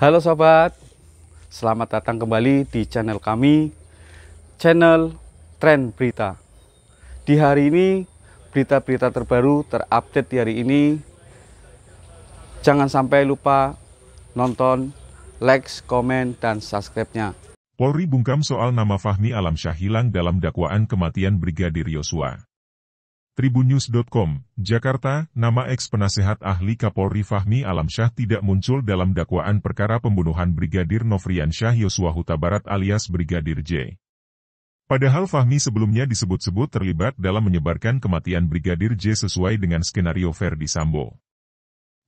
Halo sobat, selamat datang kembali di channel kami, channel Tren Berita. Di hari ini, berita-berita terbaru terupdate di hari ini. Jangan sampai lupa nonton, like, komen, dan subscribe-nya. Polri bungkam soal nama Fahmi Alamsyah hilang dalam dakwaan kematian Brigadir Yosua. Tribunnews.com, Jakarta, nama ex-penasehat ahli Kapolri Fahmi Alamsyah tidak muncul dalam dakwaan perkara pembunuhan Brigadir Nofriansyah Yosua Huta Barat alias Brigadir J. Padahal Fahmi sebelumnya disebut-sebut terlibat dalam menyebarkan kematian Brigadir J sesuai dengan skenario Verdi Sambo.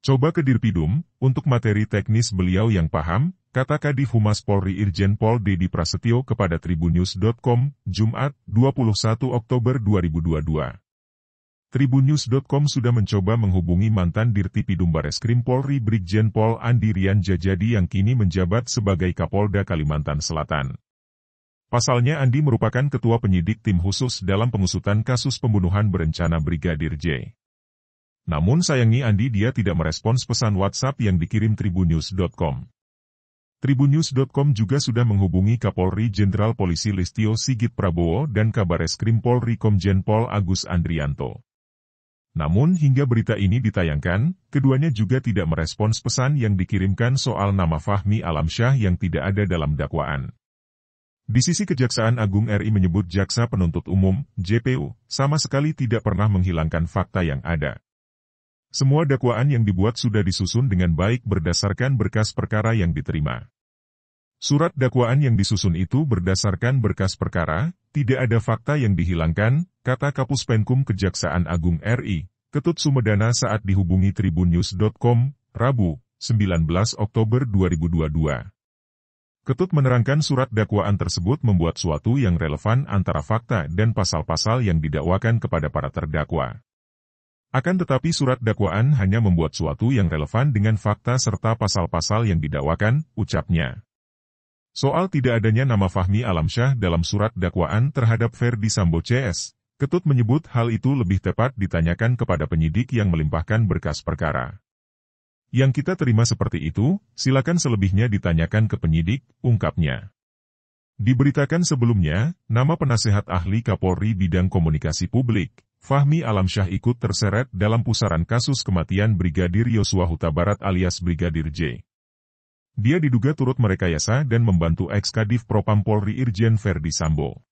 Coba ke Dirpidum, untuk materi teknis beliau yang paham, kata Kadif Humas Polri Irjen Pol Dedi Prasetyo kepada Tribunnews.com, Jumat, 21 Oktober 2022. Tribunnews.com sudah mencoba menghubungi mantan Dirtipidum Bareskrim Polri Brigjen Pol Andi Rian Jajadi yang kini menjabat sebagai Kapolda Kalimantan Selatan. Pasalnya Andi merupakan ketua penyidik tim khusus dalam pengusutan kasus pembunuhan berencana Brigadir J. Namun sayangnya dia tidak merespons pesan WhatsApp yang dikirim Tribunnews.com. Tribunnews.com juga sudah menghubungi Kapolri Jenderal Polisi Listio Sigit Prabowo dan Kabareskrim Polri Komjen Pol Agus Andrianto. Namun hingga berita ini ditayangkan, keduanya juga tidak merespons pesan yang dikirimkan soal nama Fahmi Alamsyah yang tidak ada dalam dakwaan. Di sisi Kejaksaan Agung RI menyebut Jaksa Penuntut Umum, JPU, sama sekali tidak pernah menghilangkan fakta yang ada. Semua dakwaan yang dibuat sudah disusun dengan baik berdasarkan berkas perkara yang diterima. Surat dakwaan yang disusun itu berdasarkan berkas perkara, tidak ada fakta yang dihilangkan, kata Kapus Penkum Kejaksaan Agung RI, Ketut Sumedana saat dihubungi Tribunnews.com, Rabu, 19 Oktober 2022. Ketut menerangkan surat dakwaan tersebut membuat suatu yang relevan antara fakta dan pasal-pasal yang didakwakan kepada para terdakwa. Akan tetapi surat dakwaan hanya membuat suatu yang relevan dengan fakta serta pasal-pasal yang didakwakan, ucapnya. Soal tidak adanya nama Fahmi Alamsyah dalam surat dakwaan terhadap Verdi Sambo CS, Ketut menyebut hal itu lebih tepat ditanyakan kepada penyidik yang melimpahkan berkas perkara. Yang kita terima seperti itu, silakan selebihnya ditanyakan ke penyidik, ungkapnya. Diberitakan sebelumnya, nama penasehat ahli Kapolri bidang komunikasi publik, Fahmi Alamsyah ikut terseret dalam pusaran kasus kematian Brigadir Yosua Huta Barat alias Brigadir J. Dia diduga turut merekayasa dan membantu ex-Kadif Propam Polri Irjen Verdi Sambo.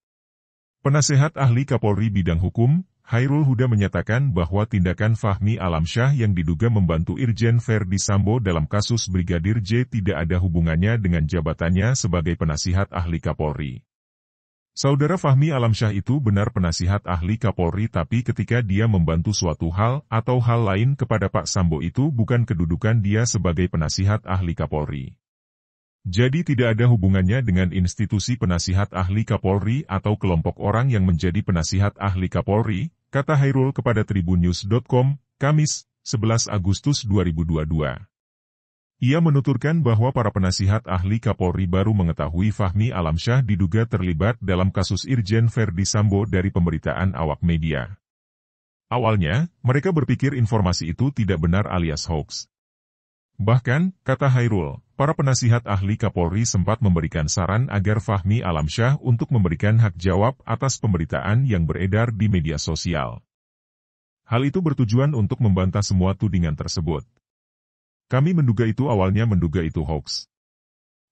Penasehat ahli Kapolri bidang hukum, Hairul Huda menyatakan bahwa tindakan Fahmi Alamsyah yang diduga membantu Irjen Verdi Sambo dalam kasus Brigadir J tidak ada hubungannya dengan jabatannya sebagai penasihat ahli Kapolri. Saudara Fahmi Alamsyah itu benar penasihat ahli Kapolri tapi ketika dia membantu suatu hal atau hal lain kepada Pak Sambo itu bukan kedudukan dia sebagai penasihat ahli Kapolri. Jadi tidak ada hubungannya dengan institusi penasihat ahli Kapolri atau kelompok orang yang menjadi penasihat ahli Kapolri, kata Hairul kepada Tribunnews.com, Kamis, 11 Agustus 2022. Ia menuturkan bahwa para penasihat ahli Kapolri baru mengetahui Fahmi Alamsyah diduga terlibat dalam kasus Irjen Verdi Sambo dari pemberitaan awak media. Awalnya, mereka berpikir informasi itu tidak benar alias hoax. Bahkan, kata Hairul, para penasihat ahli Kapolri sempat memberikan saran agar Fahmi Alamsyah untuk memberikan hak jawab atas pemberitaan yang beredar di media sosial. Hal itu bertujuan untuk membantah semua tudingan tersebut. Kami menduga itu hoax.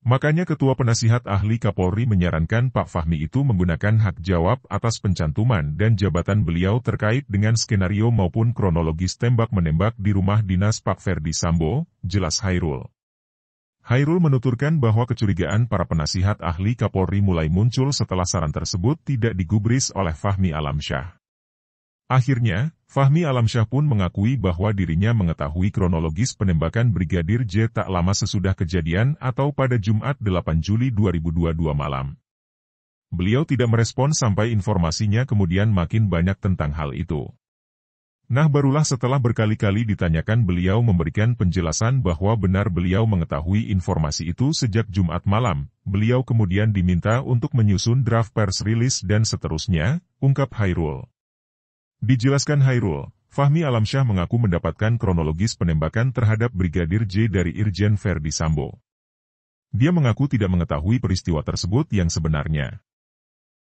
Makanya Ketua Penasihat Ahli Kapolri menyarankan Pak Fahmi itu menggunakan hak jawab atas pencantuman dan jabatan beliau terkait dengan skenario maupun kronologis tembak-menembak di rumah dinas Pak Verdi Sambo, jelas Hairul. Hairul menuturkan bahwa kecurigaan para penasihat ahli Kapolri mulai muncul setelah saran tersebut tidak digubris oleh Fahmi Alamsyah. Akhirnya, Fahmi Alamsyah pun mengakui bahwa dirinya mengetahui kronologis penembakan Brigadir J tak lama sesudah kejadian atau pada Jumat 8 Juli 2022 malam. Beliau tidak merespons sampai informasinya kemudian makin banyak tentang hal itu. Nah barulah setelah berkali-kali ditanyakan beliau memberikan penjelasan bahwa benar beliau mengetahui informasi itu sejak Jumat malam, beliau kemudian diminta untuk menyusun draft press release dan seterusnya, ungkap Hairul. Dijelaskan Hairul, Fahmi Alamsyah mengaku mendapatkan kronologis penembakan terhadap Brigadir J dari Irjen Verdi Sambo. Dia mengaku tidak mengetahui peristiwa tersebut yang sebenarnya.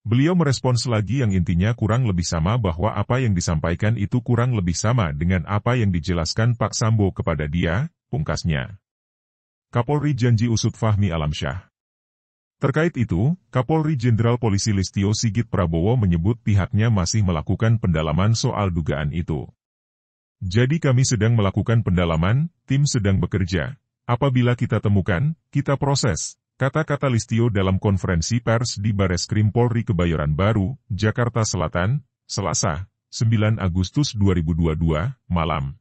Beliau merespons lagi yang intinya kurang lebih sama bahwa apa yang disampaikan itu kurang lebih sama dengan apa yang dijelaskan Pak Sambo kepada dia, pungkasnya. Kapolri janji usut Fahmi Alamsyah. Terkait itu, Kapolri Jenderal Polisi Listio Sigit Prabowo menyebut pihaknya masih melakukan pendalaman soal dugaan itu. Jadi kami sedang melakukan pendalaman, tim sedang bekerja. Apabila kita temukan, kita proses, kata-kata Listio dalam konferensi pers di Bareskrim Polri Kebayoran Baru, Jakarta Selatan, Selasa, 9 Agustus 2022, malam.